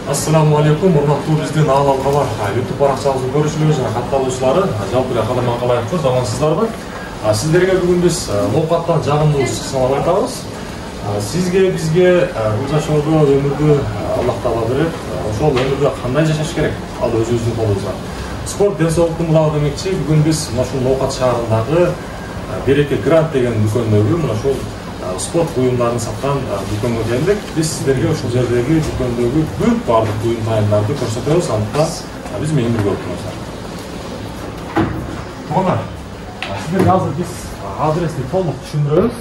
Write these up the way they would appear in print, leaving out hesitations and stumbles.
Assalamu alaikum, урматтуу биздин Алал Кабар YouTube баракчабызды көрүүчүлөр жана катталуучулары, жалпы эле каламан калайыкпыз, амансыздарбы? Сиздерге бүгүн биз ноокаттан жагымдуу чыксалар айтабыз. Сизге, бизге бул жашоодо өмүрдү Аллах Таала берет. Ошол өмүрдө кандай жашаш керек? Ал өзүбүздүн колубузда. Спорт ден соолуктун булагы демекчи, бүгүн биз мына ушул Ноокат шаарындагы Береке Грант деген дүкөндөгү мына ушул спорт буюмдарын саткан дүкөнгө келдик. Биз сиздерге ушул жердеги дүкөндөгү бүт баардык буюм тайындарды көрсөтөбүз. Андыктан биз менен бирге болуңуздар. Туугандар, сиздерге азыр биз адрести толук түшүндүрөбүз.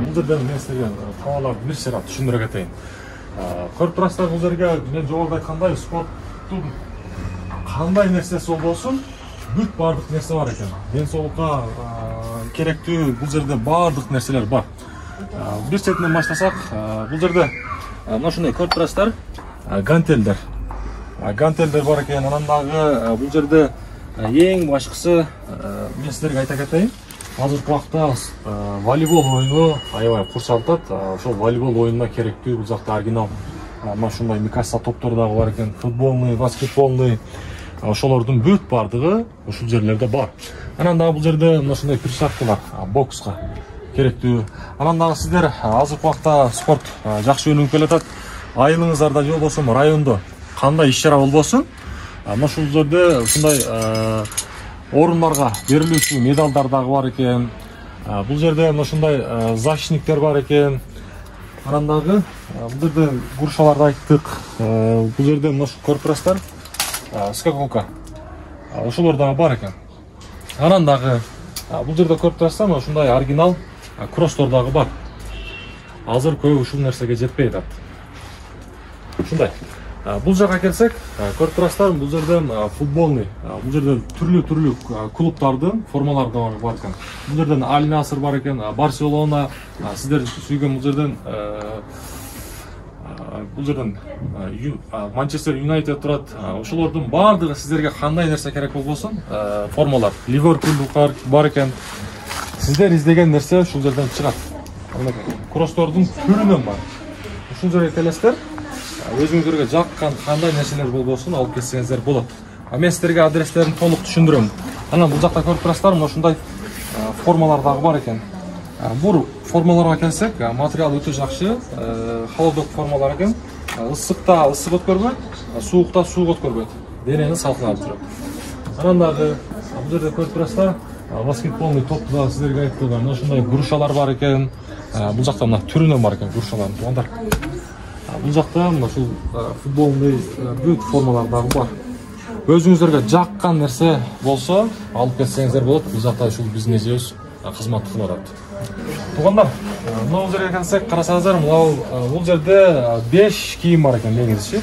Бул жерден мен сиздерге тааларды бир сыйрап түшүндүрө кетейин. Көрүп турасыздар, бул жерге мен жогоруда айткандай спорттун кандай нерсеси болбосун, бүт баардык нерсе бар экен. Ден соолукка керектүү бул жерде баардык нерселер бар. Бир четинен баштасак, бул жерде мына ушундай көрүп турасыздар, гантелдер. Гантелдер бар экен. Анан дагы бул жерде эң башкысы мен сиздерге айта кетейин. Азыркы убакта волейбол оюну аябай курчалып атат. Ошол волейбол оюнуна керектүү бул жакта оригинал мына ушундай микаса топтор дагы бар экен. Футболный, баскетболный, ошолордун бүт баардыгы ушул жерлерде бар. Анан дагы бул жерде мына ушундай перчаткалар бокска керектүү. Анан дагы сиздер азыркы убакта спорт жакшы өнүгүп келатат. Айылыңыздарда же болбосо райондо кандай иш-чара болбосун, мына ушул жерде ушундай орундарга берилүүчү медалдар дагы бар экен. Бул жерде мына ушундай защитниктер бар экен. Анан дагы бул жерде грушаларды айттык. Бул жерде мына ушул көрүп турасыздар, скакалка. Ошолор дагы бар экен. Анан дагы бул жерде көрүп турасыздар, мына ушундай оригинал кросстор дагы бар. Азыр көбү ушул нерсеге жетпей атат. Ушундай. Бул жака келсек, көрүп турасыздар, бул жерде футболный, бул жерде түрлүү клубтардын формалары бар экен. Бул жерден Аль Наср бар экен, Барселона, сиздер сүйгөн бул жерден Манчестер Юнайтед турат. Ошолордун баардыгы сиздерге кандай нерсе керек болбосун, формалар. Ливерпуль бар экен. Сиздер издеген нерсе ушул жерден чыгат. Кросстордун түрүнөн бар. Ушул жерге келесиздер, өзүңүзгө жаккан кандай нерселер болбосун алып келсеңиздер болот. Мен сиздерге адрестерин толук түшүндүрөм. Анан бул жакта көрүп турасыздар, мына ушундай формалар дагы бар экен. Бул формаларга келсек, материал өтө жакшы, холодок формалар экен. Ысыкта ысык өткөрбөйт, суукта суук өткөрбөйт. Денени салкынатып турат. Анан дагы бул жерде көрүп турасыздар, баскетболный топты да сиздерге айттым. Мына ушундай грушалар бар экен. Бул жакта мына түрүнөн бар экен грушалар. Туугандар. Бул жакта мына ушул футболный бүт формалар дагы бар. Өзүңүздөргө жаккан нерсе болсо алып келсеңиздер болот. Бул жакта ушул биздин эжебиз кызмат кылып атат. Туугандар, мына жерге келсек, карасаңыздар, бул жерде 5 кийим бар экен негизичи.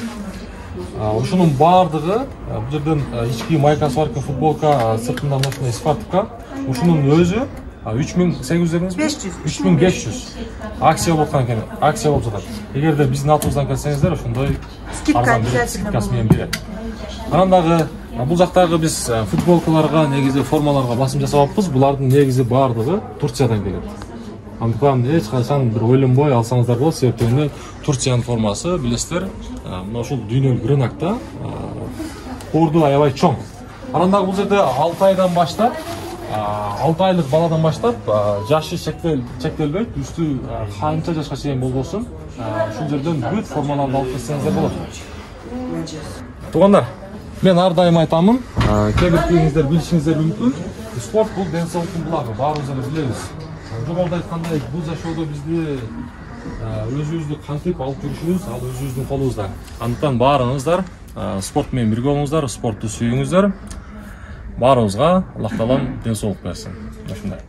Ушунун баардыгы бул жерден ички майкасы бар экен, футболка, сыртында мына ушундай спортивка. Ушунун өзү 3800 дедиңизби? 3500. Акция болуп аткан экен, акция болуп жатат. Эгерде биздин атыбыздан келсеңиздер, ошондой скидкасы менен берет. Анан дагы бул жактагы биз футболкаларга, негизи формаларга басым жасабаппыз. Булардын негизи баардыгы Турциядан келет. Андыктан эч качан бир ойлонбой алсаңыздар болот, себептен Турциянын формасы билесиздер, мына ушул дүйнөлүк рынокто орду аябай чоң. Анан дагы бул жерде 6 айдан баштап, 6 айлык баладан баштап жашы чектелбейт, үстү канча жашка чейин болбосун, ушул жерден бүт формаларды алып келсеңиздер болот. Туугандар, мен ар дайым айтамын, кээ биркиңиздер билишиңиздер мүмкүн, спорт бул ден соолуктун булагы, баарыбыз эле билебиз. Жогоруда айткандай, бул жашоодо бизди өзүбүздү кантип алып жүрүшүбүз, ал өзүбүздүн колубузда. Андыктан баарыңыздар спорт менен бирге болуңуздар, спортту сүйүңүздөр. Баарыбызга Аллах Таалам ден соолук берсин. Ушундай.